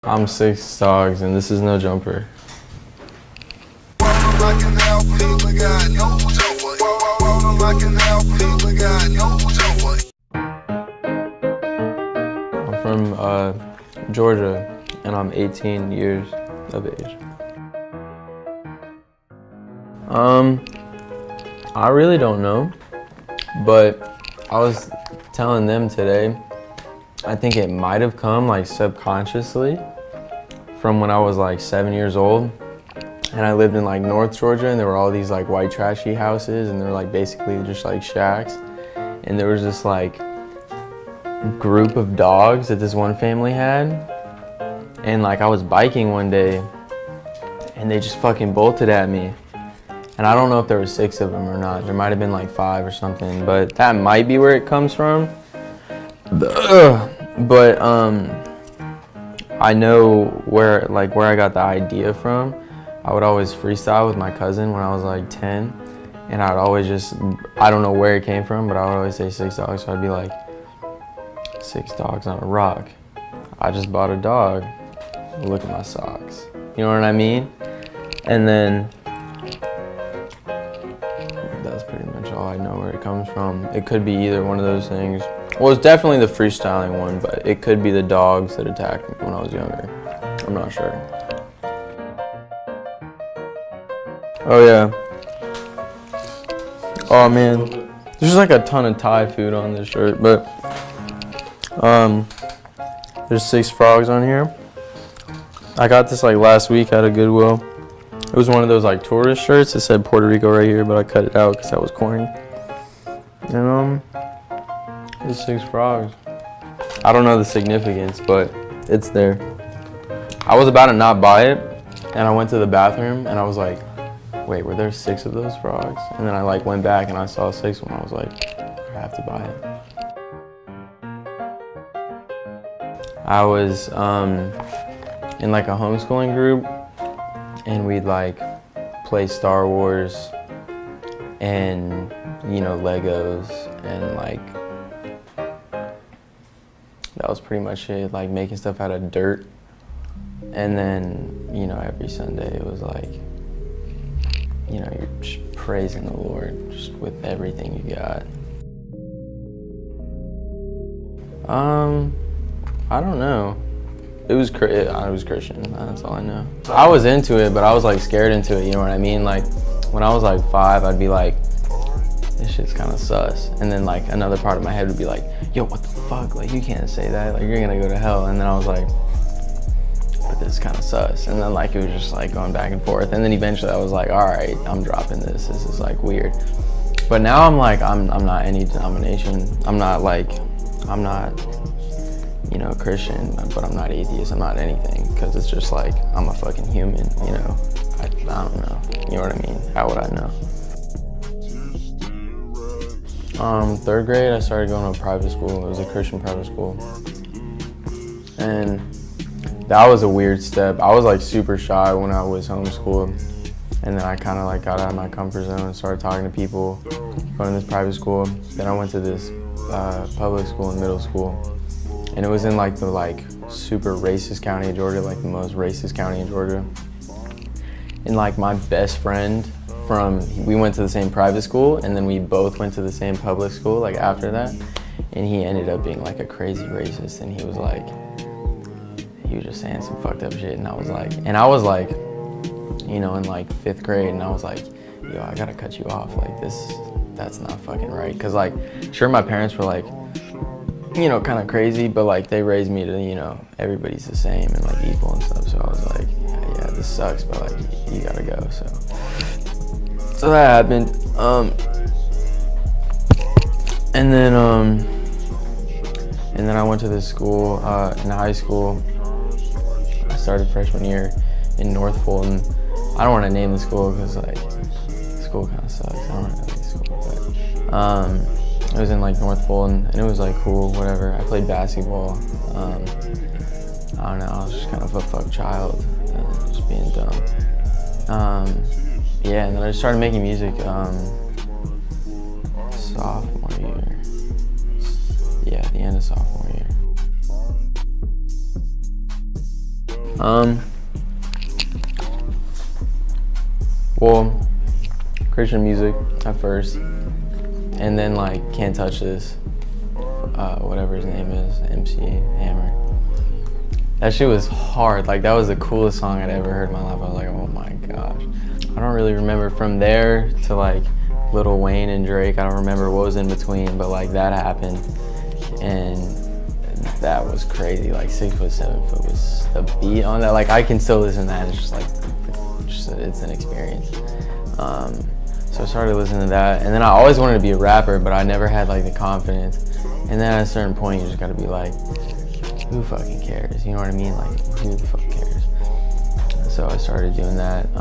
I'm 6 dogs and this is no jumper. I'm from Georgia and I'm 18 years of age. I really don't know, but I was telling them today, I think it might have come like subconsciously from when I was like 7 years old and I lived in like North Georgia and there were all these like white trashy houses and they were like basically just like shacks, and there was this like group of dogs that this one family had, and like I was biking one day and they just fucking bolted at me. And I don't know if there were 6 of them or not. There might have been like 5 or something, but that might be where it comes from. But I know where I got the idea from. I would always freestyle with my cousin when I was like 10, and I'd always just, I don't know where it came from, but I would always say 6 dogs, so I'd be like, 6 dogs on a rock. I just bought a dog. Look at my socks. You know what I mean? And then that's pretty much all I know where it comes from. It could be either one of those things. Well, it's definitely the freestyling one, but it could be the dogs that attacked me when I was younger. I'm not sure. Oh yeah. Oh man. There's like a ton of Thai food on this shirt, but there's 6 frogs on here. I got this like last week at a Goodwill. It was one of those like tourist shirts. It said Puerto Rico right here, but I cut it out because that was corny. And there's 6 frogs. I don't know the significance, but it's there. I was about to not buy it, and I went to the bathroom, and I was like, wait, were there 6 of those frogs? And then I like went back, and I saw 6 of them. I was like, I have to buy it. I was in like a homeschooling group, and we'd like play Star Wars and, you know, Legos, and like that was pretty much it, like making stuff out of dirt. And then, you know, every Sunday it was like, you know, you're just praising the Lord just with everything you got. I don't know. I was Christian, that's all I know. I was into it, but I was like scared into it, you know what I mean? Like when I was like 5, I'd be like, this shit's kind of sus. And then like another part of my head would be like, yo, what the fuck? Like you can't say that, like you're gonna go to hell. And then I was like, but this is kind of sus. And then like it was just like going back and forth. And then eventually I was like, all right, I'm dropping this. This is like weird. But now I'm like, I'm not any denomination. I'm not, you know, Christian, but I'm not atheist, I'm not anything, because it's just like, I'm a fucking human, you know? I don't know, you know what I mean? How would I know? 3rd grade, I started going to a private school. It was a Christian private school. And that was a weird step. I was like super shy when I was homeschooled. And then I kind of like got out of my comfort zone and started talking to people, going to this private school. Then I went to this public school in middle school. And it was in like the super racist county of Georgia, like the most racist county in Georgia. And like my best friend we went to the same private school, and then we both went to the same public school like after that. And he ended up being like a crazy racist, and he was just saying some fucked up shit. And I was like, you know, in like 5th grade, and I was like, yo, I gotta cut you off, like that's not fucking right. Cause like, sure, my parents were like, you know, kind of crazy, but like they raised me to, you know, everybody's the same and like equal and stuff. So I was like, yeah, this sucks, but like you gotta go. So that happened. And then I went to this school in high school. I started freshman year in North Fulton. I don't want to name the school because like the school kind of sucks. I don't want to name the school, but it was in like North Fulton, and it was like cool, whatever. I played basketball. I don't know, I was just kind of a fuck child, just being dumb. Yeah, and then I started making music sophomore year. Yeah, at the end of sophomore year. Well, Christian music at first, and then like Can't Touch This, whatever his name is, MC Hammer. That shit was hard. Like, that was the coolest song I'd ever heard in my life. I was like, oh my gosh. I don't really remember from there to like Lil Wayne and Drake. I don't remember what was in between, but like that happened, and that was crazy. Like 6 foot, 7 foot was the beat on that. Like I can still listen to that. It's just like, it's an experience. So I started listening to that, and then I always wanted to be a rapper, but I never had like the confidence. And then at a certain point, you just gotta be like, who fucking cares? You know what I mean? Like, who the fuck cares? So I started doing that.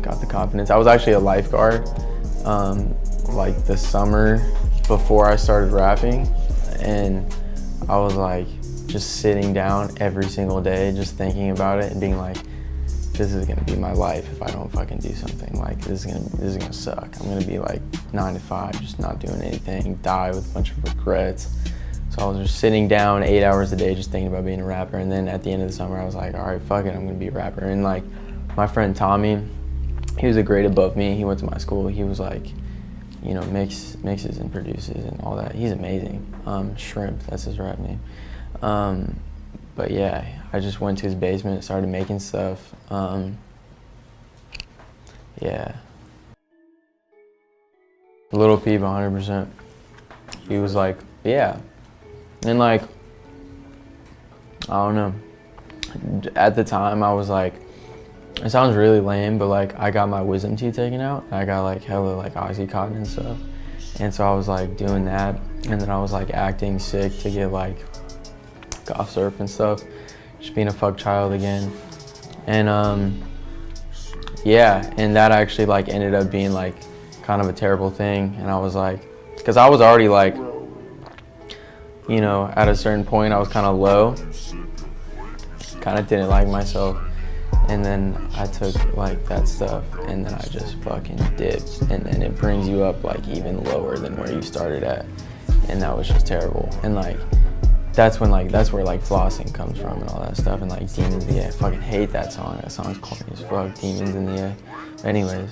Got the confidence. I was actually a lifeguard, like the summer before I started rapping, and I was like just sitting down every single day, just thinking about it and being like, this is gonna be my life if I don't fucking do something. Like this is gonna suck. I'm gonna be like 9 to 5, just not doing anything, die with a bunch of regrets. So I was just sitting down 8 hours a day just thinking about being a rapper. And then at the end of the summer, I was like, all right, fuck it, I'm gonna be a rapper. And like my friend Tommy, he was a grade above me. He went to my school. He was like, you know, mixes and produces and all that. He's amazing. Shrimp, that's his rap name. But yeah, I just went to his basement, started making stuff. Yeah. Lil Peep, 100%. He was like, yeah. And like, I don't know. At the time, I was like, it sounds really lame, but like, I got my wisdom teeth taken out. I got like hella like Oxycontin and stuff. And so I was like doing that. And then I was like acting sick to get like cough syrup and stuff. Just being a fuck child again. And yeah, and that actually like ended up being like kind of a terrible thing. And I was like, because I was already like, you know, at a certain point I was kind of low, kind of didn't like myself. And then I took like that stuff and then I just fucking dipped, and then it brings you up like even lower than where you started at. And that was just terrible. And like, that's where like flossing comes from and all that stuff. And like Demons in the Air, I fucking hate that song. That song's corny as fuck, Demons in the Air. Anyways,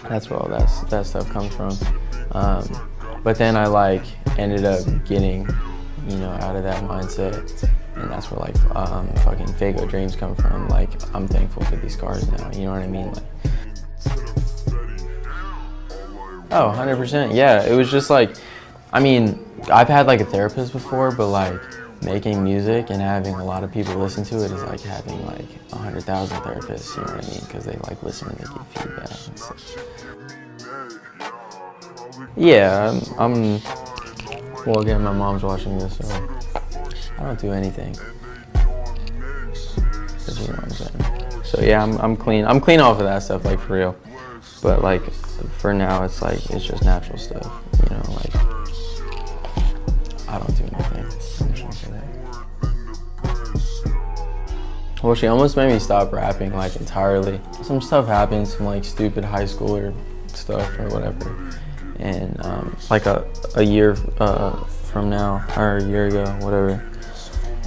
that's where all that stuff comes from. But then I like ended up getting, you know, out of that mindset, and that's where like fucking Fago dreams come from. Like, I'm thankful for these scars now, you know what I mean? Like, oh, 100%, yeah. It was just like, I mean, I've had like a therapist before, but like making music and having a lot of people listen to it is like having like 100,000 therapists, you know what I mean? Because they like listen and they give feedback and stuff. Yeah, well, again, my mom's watching this, so I don't do anything. You know what I'm saying? So yeah, I'm clean. I'm clean off of that stuff, like for real. But like, for now, it's like, it's just natural stuff, you know, like, I don't do anything. I'm just gonna say that. Well, she almost made me stop rapping, like, entirely. Some stuff happened, some like stupid high schooler stuff or whatever. And like a year from now, or a year ago, whatever.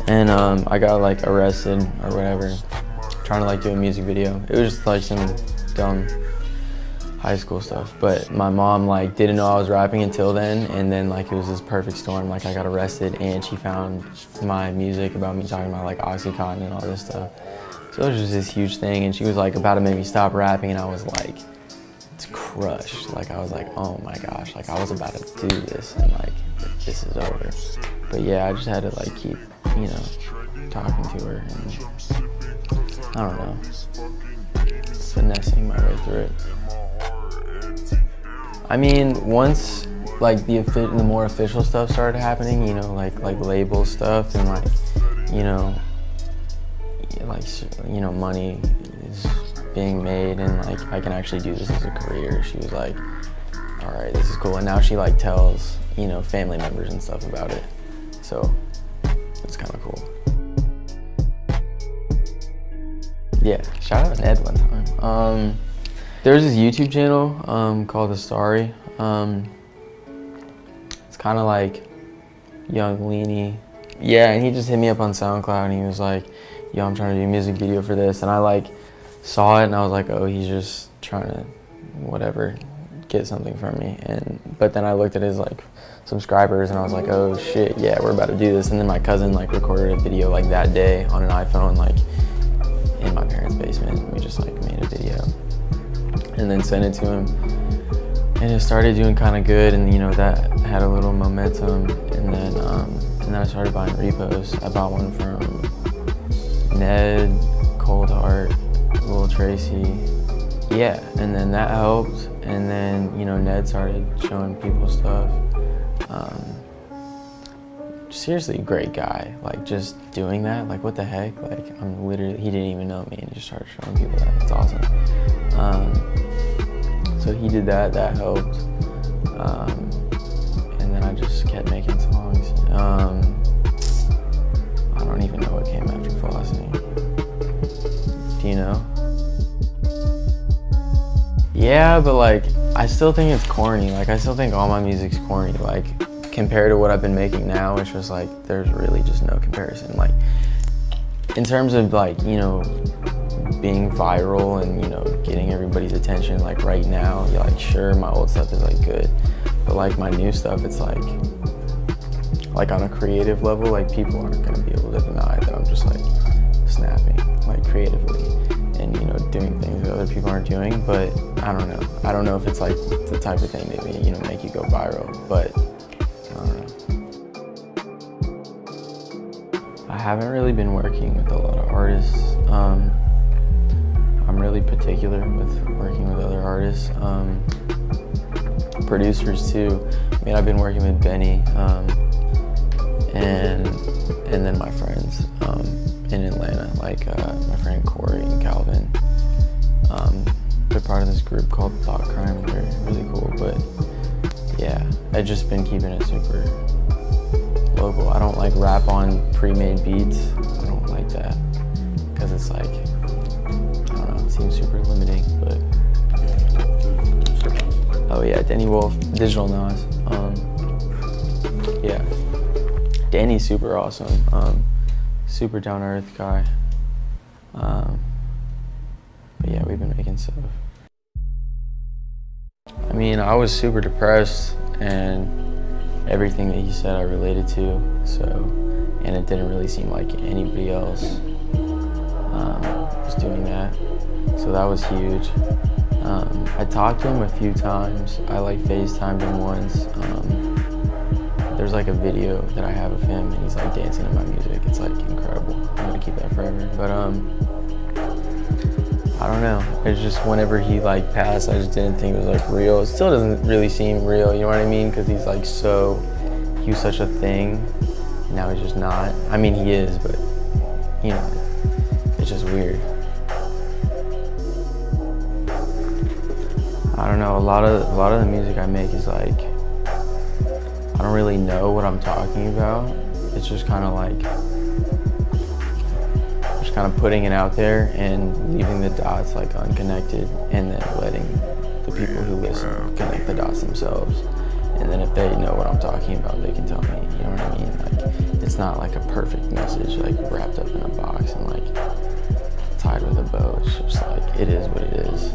And I got like arrested or whatever, trying to like do a music video. It was just like some dumb high school stuff. But my mom like didn't know I was rapping until then, and then like it was this perfect storm. Like I got arrested and she found my music about me talking about like Oxycontin and all this stuff. So it was just this huge thing, and she was like about to make me stop rapping, and I was like, crushed. Like I was like, oh my gosh, like I was about to do this and like this is over. But yeah, I just had to like keep, you know, talking to her, and I don't know, finessing my way through it. I mean, once like the more official stuff started happening, you know, like label stuff and like, you know, money is being made and like I can actually do this as a career. She was like, all right, this is cool. And now she like tells, you know, family members and stuff about it. So it's kind of cool. Yeah, shout out Ned one time. There's this YouTube channel called The Starry. It's kind of like young, leany, Yeah, and he just hit me up on SoundCloud and he was like, yo, I'm trying to do a music video for this. And I like saw it and I was like, oh, he's just trying to whatever, get something from me. But then I looked at his like subscribers and I was like, oh shit, yeah, we're about to do this. And then my cousin like recorded a video like that day on an iPhone, like in my parents' basement. We just like made a video and then sent it to him. And it started doing kind of good, and you know, that had a little momentum. And then I started buying repos. I bought one from Ned, Cold Heart, Lil Tracy. Yeah, and then that helped. And then, you know, Ned started showing people stuff. Seriously, great guy. Like, just doing that, like, what the heck? Like, he didn't even know me, and he just started showing people that. That's awesome. So he did that, that helped. And then I just kept making songs. I don't even know what came after Flossing. Do you know? Yeah, but like, I still think it's corny. Like, I still think all my music's corny. Like, compared to what I've been making now, it's just like, there's really just no comparison. Like, in terms of like, you know, being viral and, you know, getting everybody's attention, like right now, you're like, sure, my old stuff is like good, but like my new stuff, it's like on a creative level, like people aren't gonna be able to deny that I'm just like snapping, like creatively, and you know, doing things that other people aren't doing. But I don't know. I don't know if it's like the type of thing that, you know, make you go viral, but I don't know. I haven't really been working with a lot of artists. I'm really particular with working with other artists, producers too. I mean, I've been working with Benny, and then my friends in Atlanta, like my friend Corey and Calvin. They're part of this group called Thought Crime. They're really cool, but yeah, I've just been keeping it super local. I don't like rap on pre-made beats. I don't like that, because it's like, it seems super limiting, but oh yeah, Danny Wolf, Digital Nas. Yeah, Danny's super awesome, super down to earth guy. But yeah, we've been making stuff. I mean, I was super depressed, and everything that he said I related to. So, and it didn't really seem like anybody else was doing that. So that was huge. I talked to him a few times. I like FaceTimed him once. There's like a video that I have of him and he's like dancing to my music. It's like incredible. I'm gonna keep that forever. But I don't know. It's just whenever he like passed, I just didn't think it was like real. It still doesn't really seem real, you know what I mean? Because he's like he was such a thing. And now he's just not. I mean, he is, but you know, it's just weird. I don't know, a lot of the music I make is like, I don't really know what I'm talking about. It's just kind of like, just kind of putting it out there and leaving the dots like unconnected, and then letting the people who listen connect the dots themselves. And then if they know what I'm talking about, they can tell me, you know what I mean? Like, it's not like a perfect message, like wrapped up in a box and like tied with a bow. It's just like, it is what it is.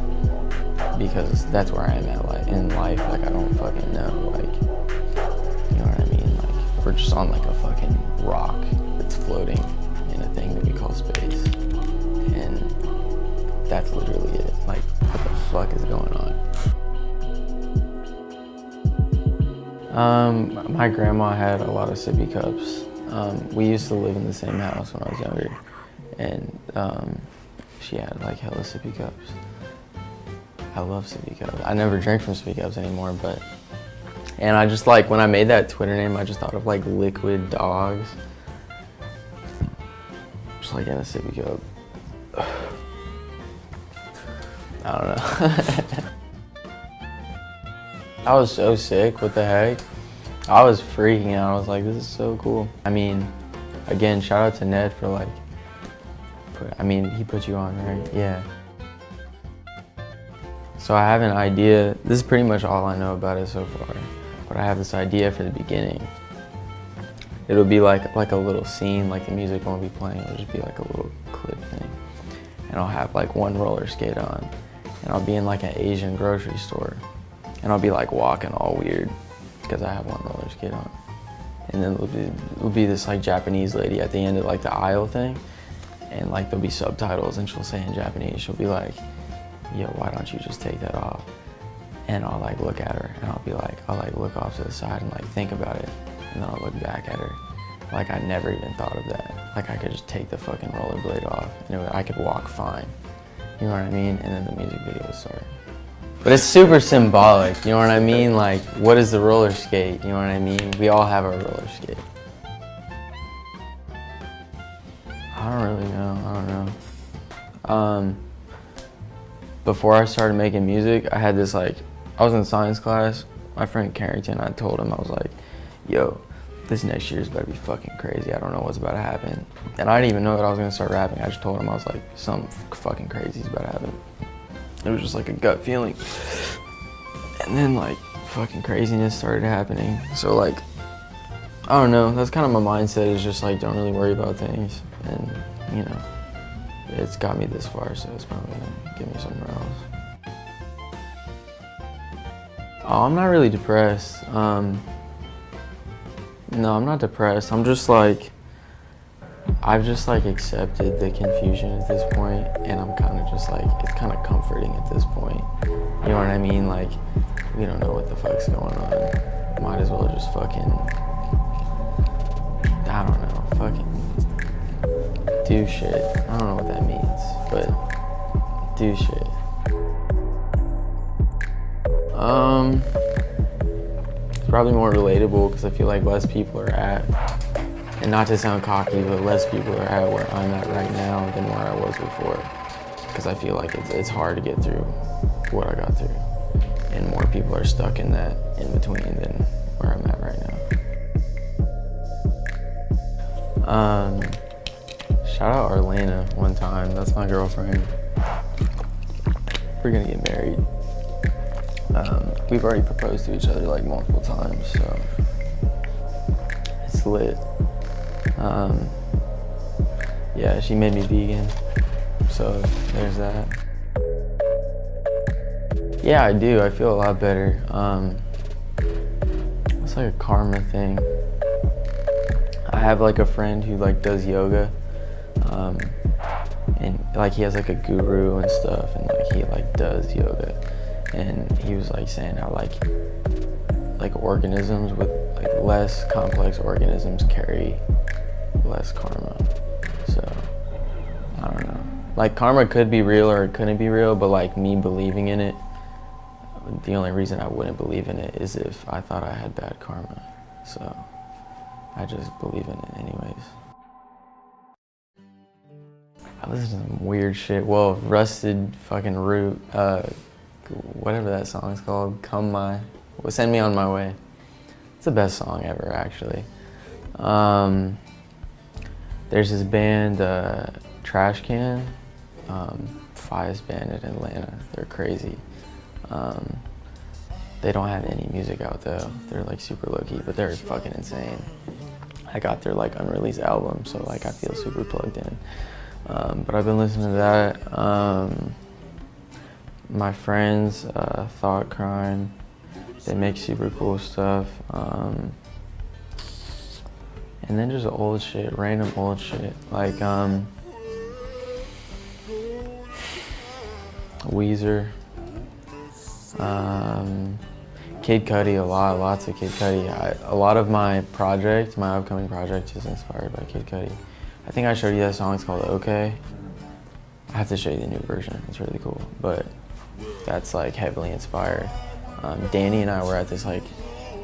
Because that's where I am at in life. Like, I don't fucking know, like, you know what I mean? Like, we're just on like a fucking rock that's floating in a thing that we call space. And that's literally it. Like, what the fuck is going on? My grandma had a lot of sippy cups. We used to live in the same house when I was younger. And she had like hella sippy cups. I love sippy cups. I never drink from sippy cups anymore, but, and I just like, when I made that Twitter name, I just thought of like liquid dogs. Just like in a sippy cup. I don't know. I was so sick, what the heck? I was freaking out. I was like, this is so cool. I mean, again, shout out to Ned for like, he put you on, right? Yeah. So I have an idea. This is pretty much all I know about it so far, but I have this idea for the beginning. It'll be like a little scene, like the music won't be playing, it'll just be like a little clip thing. And I'll have like one roller skate on, and I'll be in like an Asian grocery store, and I'll be like walking all weird because I have one roller skate on. And then it'll be this like Japanese lady at the end of like the aisle thing, and like there'll be subtitles, and she'll say in Japanese, she'll be like, yo, why don't you just take that off? And I'll like look at her, and I'll like look off to the side and like think about it, and then I'll look back at her. Like I never even thought of that. Like I could just take the fucking rollerblade off, and I could walk fine. You know what I mean? And then the music video would start. But it's super symbolic, you know what I mean? Like, what is the roller skate? You know what I mean? We all have our roller skate. I don't really know, I don't know. Before I started making music, I had this like, I was in science class, my friend Carrington, I told him, I was like, yo, this next year's better be fucking crazy. I don't know what's about to happen. And I didn't even know that I was gonna start rapping. I just told him, I was like, something fucking crazy is about to happen. It was just like a gut feeling. And then like fucking craziness started happening. So like, I don't know, that's kind of my mindset, is just like, don't really worry about things. And you know, it's got me this far, so it's probably gonna get me somewhere else. Oh, I'm not really depressed. No, I'm not depressed. I'm just like, I've just like accepted the confusion at this point, and I'm kind of just like, it's kind of comforting at this point. You know what I mean? Like, we don't know what the fuck's going on. Might as well just fucking, I don't know, fucking do shit. I don't know what that means, but do shit. It's probably more relatable because I feel like less people are at, and not to sound cocky, but less people are at where I'm at right now than where I was before. Because I feel like it's hard to get through what I got through. And more people are stuck in that in between than where I'm at right now. Shout out Arlena one time, that's my girlfriend. We're gonna get married. We've already proposed to each other like multiple times, so it's lit. Yeah, she made me vegan, so there's that. Yeah, I do. I feel a lot better. It's like a karma thing. I have like a friend who like does yoga, and like he has like a guru and stuff, and like he like does yoga. And he was like saying how like organisms with like less complex organisms carry less karma. So I don't know. Like karma could be real or it couldn't be real, but like me believing in it, the only reason I wouldn't believe in it is if I thought I had bad karma. So I just believe in it anyways. I listen to some weird shit. Well, Rusted fucking Root, whatever that song's called, Send Me On My Way. It's the best song ever, actually. There's this band, Trash Can, finest band in Atlanta. They're crazy. They don't have any music out though. They're like super low-key, but they're fucking insane. I got their like unreleased album, so like I feel super plugged in. But I've been listening to that. My friends, Thought Crime, they make super cool stuff. And then just old shit, random old shit. Like Weezer, Kid Cudi, lots of Kid Cudi. A lot of my upcoming project is inspired by Kid Cudi. I think I showed you that song, it's called Okay. I have to show you the new version, it's really cool. But that's like heavily inspired. Danny and I were at this like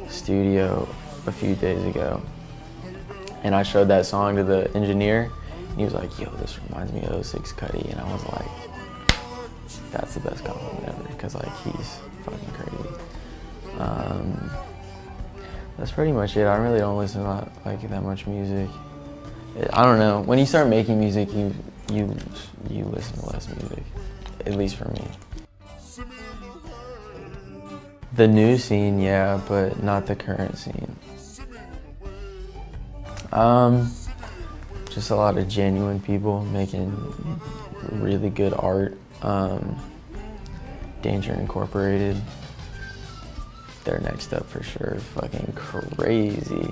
studio a few days ago, and I showed that song to the engineer, and he was like, yo, this reminds me of 06 Cudi, and I was like, that's the best compliment ever, because like he's fucking crazy. That's pretty much it. I really don't listen to like that much music. I don't know, when you start making music, you listen to less music, at least for me. The new scene, yeah, but not the current scene. Just a lot of genuine people making really good art. Danger Incorporated, they're next up for sure, fucking crazy.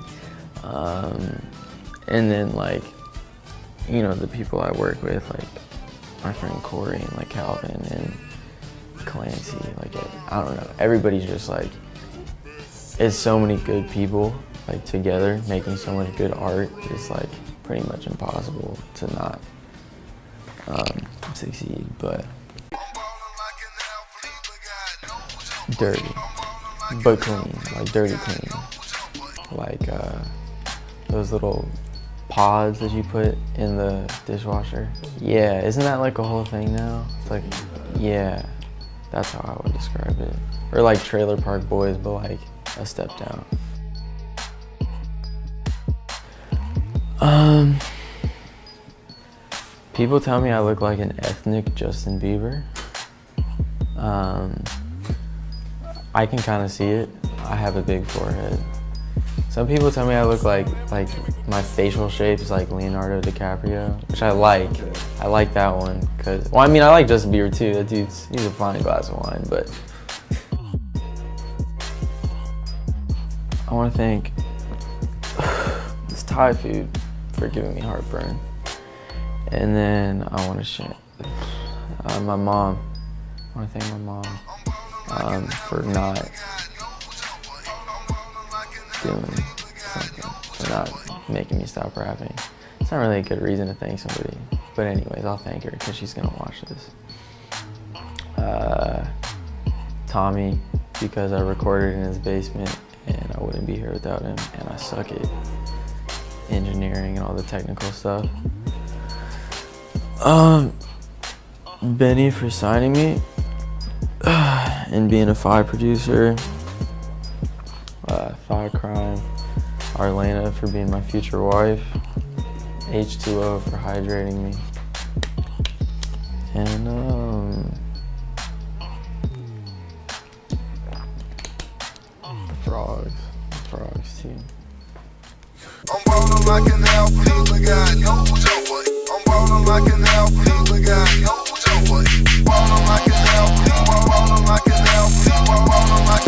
And then like, you know, the people I work with, like my friend Corey and like Calvin and Clancy, like I don't know, everybody's just like, it's so many good people like together making so much good art. It's like pretty much impossible to not succeed, but dirty, but clean, like dirty clean. Like those little pods that you put in the dishwasher. Yeah, isn't that like a whole thing now? It's like, yeah, that's how I would describe it. Or like Trailer Park Boys, but like a step down. People tell me I look like an ethnic Justin Bieber. I can kind of see it. I have a big forehead. Some people tell me I look like my facial shape is like Leonardo DiCaprio, which I like. I like that one because, well, I mean, I like Justin Bieber too. That dude's, he's a fine glass of wine, but I want to thank this Thai food for giving me heartburn. And then I want to share my mom. I want to thank my mom for not doing something, for not making me stop rapping. It's not really a good reason to thank somebody, but anyways, I'll thank her because she's gonna watch this. Tommy, because I recorded in his basement and I wouldn't be here without him, and I suck at engineering and all the technical stuff. Benny for signing me and being a Phi producer. Phi Crime. Arlena for being my future wife. H2O for hydrating me. And the frogs too. I'm ballin' like an alpha, but God knows your way. I'm ballin' like an alpha, but God knows your way. Ballin' like an alpha, ballin' like an alpha, ballin' like